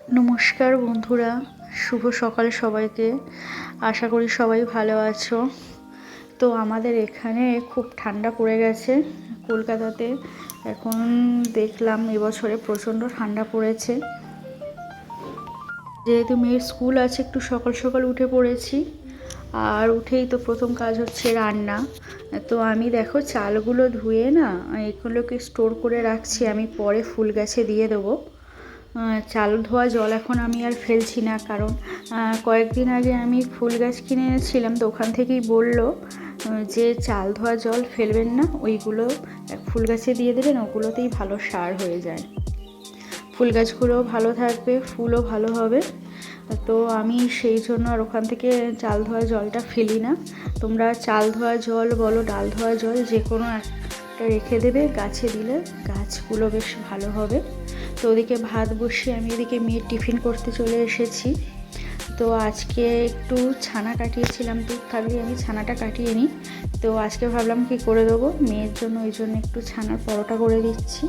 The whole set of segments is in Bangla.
নমস্কার বন্ধুরা, শুভ সকাল সবাইকে। আশা করি সবাই ভালো আছো। তো আমাদের এখানে খুব ঠান্ডা পড়ে গেছে কলকাতাতে। এখন দেখলাম এবছরে প্রচণ্ড ঠান্ডা পড়েছে। যেহেতু মেয়ের স্কুল আছে, একটু সকাল সকাল উঠে পড়েছি। আর উঠেই তো প্রথম কাজ হচ্ছে রান্না। তো আমি দেখো চালগুলো ধুয়ে না এগুলোকে স্টোর করে রাখছি, আমি পরে ফুল গাছে দিয়ে দেবো। চাল ধোয়া জল এখন আমি আর ফেলছি না, কারণ কয়েকদিন আগে আমি ফুল গাছ কিনে এনেছিলাম, তো ওখান থেকেই বললো যে চাল ধোয়া জল ফেলবেন না, ওইগুলো ফুল গাছে দিয়ে দেবেন, ওগুলোতেই ভালো সার হয়ে যায়, ফুল গাছগুলোও ভালো থাকবে, ফুলও ভালো হবে। তো আমি সেই জন্য আর ওখান থেকে চাল ধোয়া জলটা ফেলি না। তোমরা চাল ধোয়া জল বলো, ডাল ধোয়া জল, যে কোনো একটা রেখে দেবে, গাছে দিলে গাছগুলো বেশ ভালো হবে। তো ওদিকে ভাত বসিয়ে আমি এদিকে মেয়ের টিফিন করতে চলে এসেছি। তো আজকে একটু ছানা কাটিয়েছিলাম, দুধ থাকলে আমি ছানাটা কাটিয়ে নিই। তো আজকে ভাবলাম কি করে দেবো মেয়ের জন্য, ওই জন্য একটু ছানার পরোটা করে দিচ্ছি।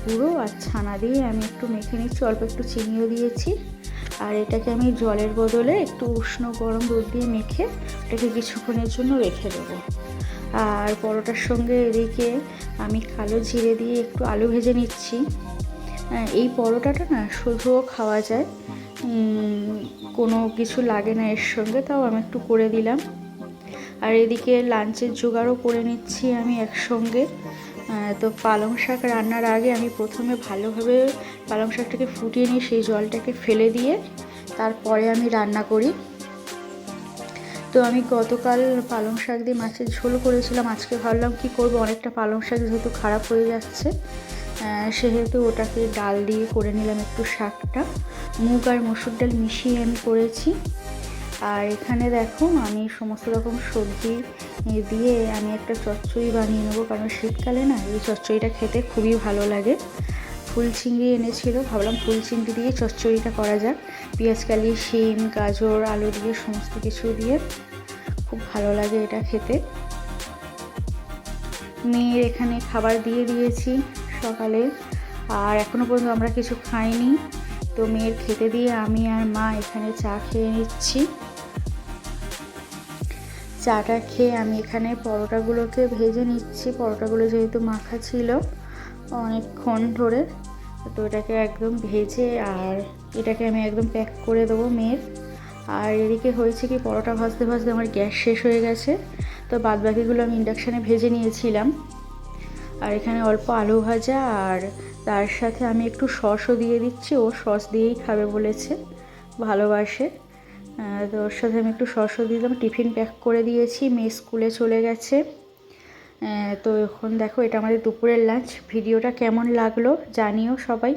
পুরো আর ছানা দিয়ে আমি একটু মেখে নিচ্ছি, অল্প একটু চিনিও দিয়েছি। আর এটাকে আমি জলের বদলে একটু উষ্ণ গরম দুধ দিয়ে মেখে এটাকে কিছুক্ষণের জন্য রেখে দেবো। আর পরোটার সঙ্গে এদিকে আমি কালো জিরে দিয়ে একটু আলু ভেজে নিচ্ছি। এই পরোটাটা না শুধুও খাওয়া যায়, কোনো কিছু লাগে না এর সঙ্গে, তাও আমি একটু করে দিলাম। আর এদিকে লাঞ্চের জোগাড়ও করে নিচ্ছি আমি একসঙ্গে। তো পালং শাক রান্নার আগে আমি প্রথমে ভালোভাবে পালং শাকটাকে ফুটিয়ে নিয়ে সেই জলটাকে ফেলে দিয়ে তারপরে আমি রান্না করি। তো আমি গতকাল পালং শাক দিয়ে মাছের ঝোল করেছিলাম, আজকে ভাবলাম কি করব, অনেকটা পালং শাক যেহেতু খারাপ হয়ে যাচ্ছে, সেহেতু ওটাকে ডাল দিয়ে করে নিলাম একটু শাকটা। মুগ আর মসুর ডাল মিশিয়ে আমি করেছি। আর এখানে দেখো আমি সমস্ত রকম সবজি দিয়ে আমি একটা চচ্চড়ি বানিয়ে নেবো, কারণ শীতকালে না এই চচ্চড়িটা খেতে খুবই ভালো লাগে। ফুল চিংড়ি এনেছিল, ভাবলাম ফুল চিংড়ি দিয়ে চচ্চড়িটা করা যাক, পেঁয়াজকালি, শিম, গাজর, আলু দিয়ে সমস্ত কিছু দিয়ে খুব ভালো লাগে এটা খেতে। মেয়ের এখানে খাবার দিয়ে দিয়েছি সকালে, আর এখনও পর্যন্ত আমরা কিছু খাইনি। তো মেয়ের খেতে দিয়ে আমি আর মা এখানে চা খেয়ে নিচ্ছি। চাটা খেয়ে আমি এখানে পরোটাগুলোকে ভেজে নিচ্ছি। পরোটাগুলো যেহেতু মাখা ছিল অনেকক্ষণ ধরে, তো এটাকে একদম ভেজে আর এটাকে আমি একদম প্যাক করে দেবো মেয়ের। আর এদিকে হয়েছে কি, পরোটা ভাজতে ভাজতে আমার গ্যাস শেষ হয়ে গেছে, তো বাদবাকিগুলো আমি ইন্ডাকশানে ভেজে নিয়েছিলাম। আর এখানে অল্প আলু ভাজা, আর তার সাথে আমি একটু সসও দিয়ে দিচ্ছি, ও সস দিয়েই খাবে বলেছে, ভালোবাসে। তো ওর সাথে আমি একটু সসও দিলাম। টিফিন প্যাক করে দিয়েছি, মেয়ে স্কুলে চলে গেছে। তো এখন দেখো এটা আমাদের দুপুরের লাঞ্চ। ভিডিওটা কেমন লাগলো জানিও সবাই।